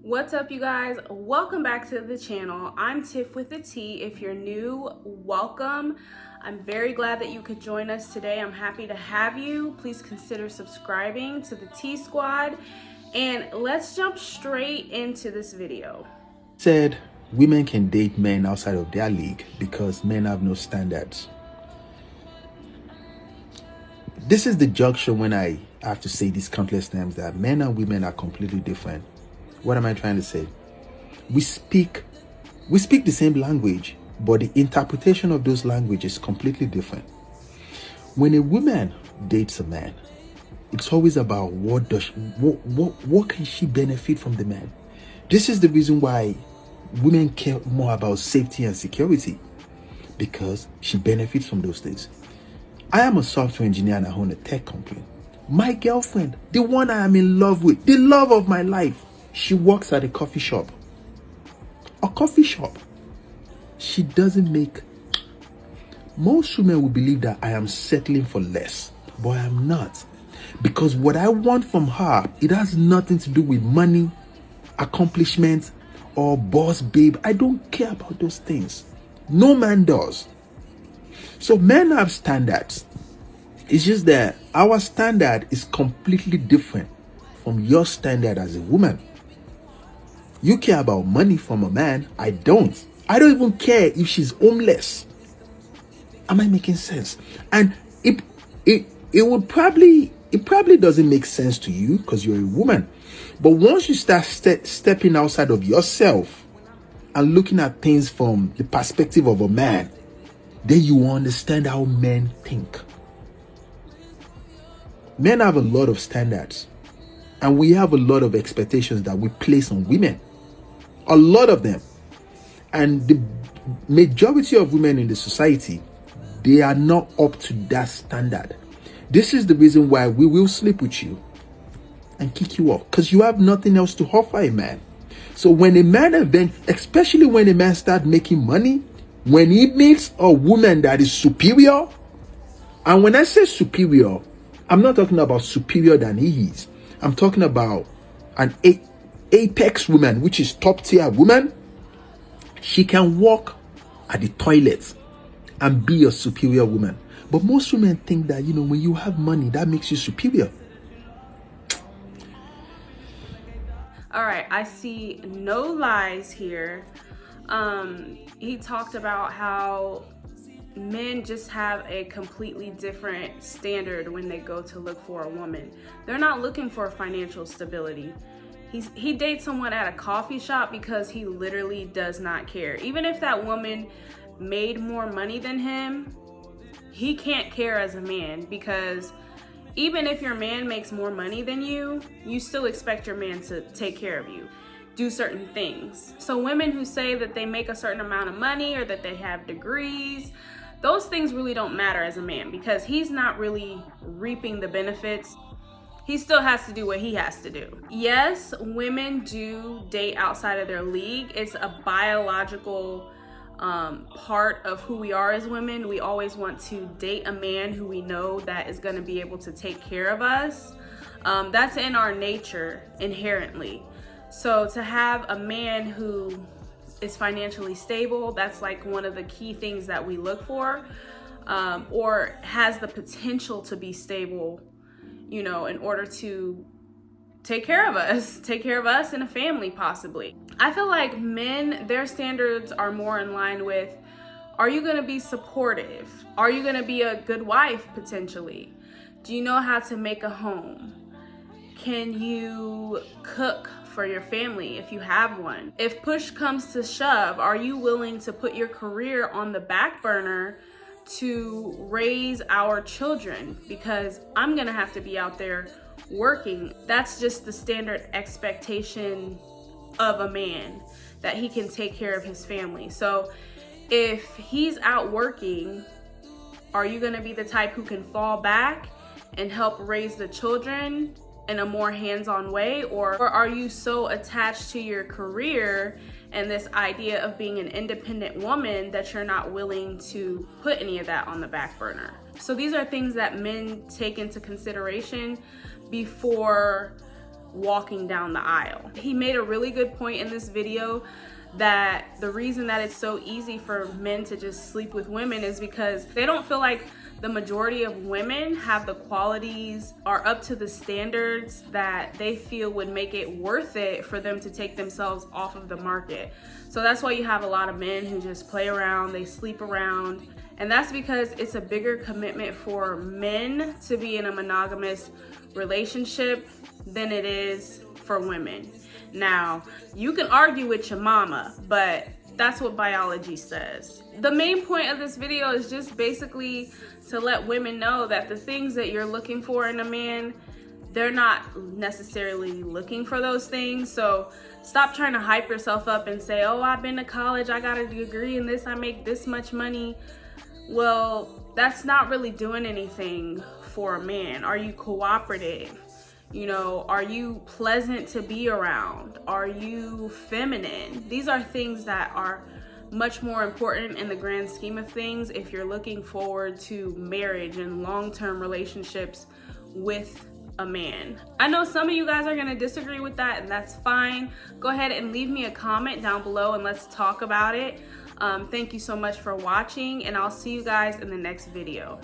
What's up, you guys? Welcome back to the channel. I'm Tiff with a T. If you're new, welcome. I'm very glad that you could join us today. I'm happy to have you. Please consider subscribing to the T Squad, and let's jump straight into this video. Said women can date men outside of their league because men have no standards. This is the junction when I have to say this countless times that men and women are completely different. What am I trying to say? We speak the same language, but the interpretation of those languages is completely different. When a woman dates a man, it's always about what can she benefit from the man. This is the reason why women care more about safety and security, because she benefits from those things. I am a software engineer and I own a tech company. My girlfriend, the one I am in love with, the love of my life, she works at a coffee shop. A coffee shop. She doesn't make... Most women will believe that I am settling for less, but I am not. Because what I want from her, it has nothing to do with money, accomplishments, or boss babe. I don't care about those things. No man does. So men have standards. It's just that our standard is completely different from your standard as a woman. You care about money from a man. I don't. I don't even care if she's homeless. Am I making sense? And it probably doesn't make sense to you because you're a woman. But once you start stepping outside of yourself and looking at things from the perspective of a man, then you understand how men think. Men have a lot of standards, and we have a lot of expectations that we place on women. A lot of them. And the majority of women in the society, they are not up to that standard. This is the reason why we will sleep with you and kick you off, because you have nothing else to offer a man. So when a man especially when a man starts making money, when he meets a woman that is superior, and when I say superior, I'm not talking about superior than he is. I'm talking about an apex woman, which is top tier woman. She can walk at the toilet and be a superior woman. But most women think that, when you have money, that makes you superior. All right, I see no lies here. He talked about how men just have a completely different standard when they go to look for a woman. They're not looking for financial stability. He dates someone at a coffee shop because he literally does not care. Even if that woman made more money than him, he can't care as a man, because even if your man makes more money than you, you still expect your man to take care of you, do certain things. So women who say that they make a certain amount of money or that they have degrees, those things really don't matter as a man, because he's not really reaping the benefits. He still has to do what he has to do. Yes, women do date outside of their league. It's a biological part of who we are as women. We always want to date a man who we know that is going to be able to take care of us. That's in our nature inherently. So to have a man who is financially stable, that's like one of the key things that we look for, or has the potential to be stable, in order to take care of us and a family possibly. I feel like men, their standards are more in line with, are you going to be supportive? Are you going to be a good wife potentially? Do you know how to make a home? Can you cook for your family if you have one? If push comes to shove, are you willing to put your career on the back burner to raise our children? Because I'm gonna have to be out there working. That's just the standard expectation of a man, that he can take care of his family. So if he's out working, are you gonna be the type who can fall back and help raise the children in a more hands-on way? Or are you so attached to your career and this idea of being an independent woman that you're not willing to put any of that on the back burner? So these are things that men take into consideration before walking down the aisle. He made a really good point in this video that the reason that it's so easy for men to just sleep with women is because they don't feel like the majority of women have the qualities, are up to the standards that they feel would make it worth it for them to take themselves off of the market. So that's why you have a lot of men who just play around, they sleep around, and that's because it's a bigger commitment for men to be in a monogamous relationship than it is for women. Now, you can argue with your mama, but that's what biology says. The main point of this video is just basically to let women know that the things that you're looking for in a man, they're not necessarily looking for those things. So stop trying to hype yourself up and say, oh, I've been to college, I got a degree in this, I make this much money. Well, that's not really doing anything for a man. Are you cooperative? You know, are you pleasant to be around? Are you feminine? These are things that are much more important in the grand scheme of things if you're looking forward to marriage and long-term relationships with a man. I know some of you guys are gonna disagree with that, and that's fine. Go ahead and leave me a comment down below and let's talk about it. Thank you so much for watching, and I'll see you guys in the next video.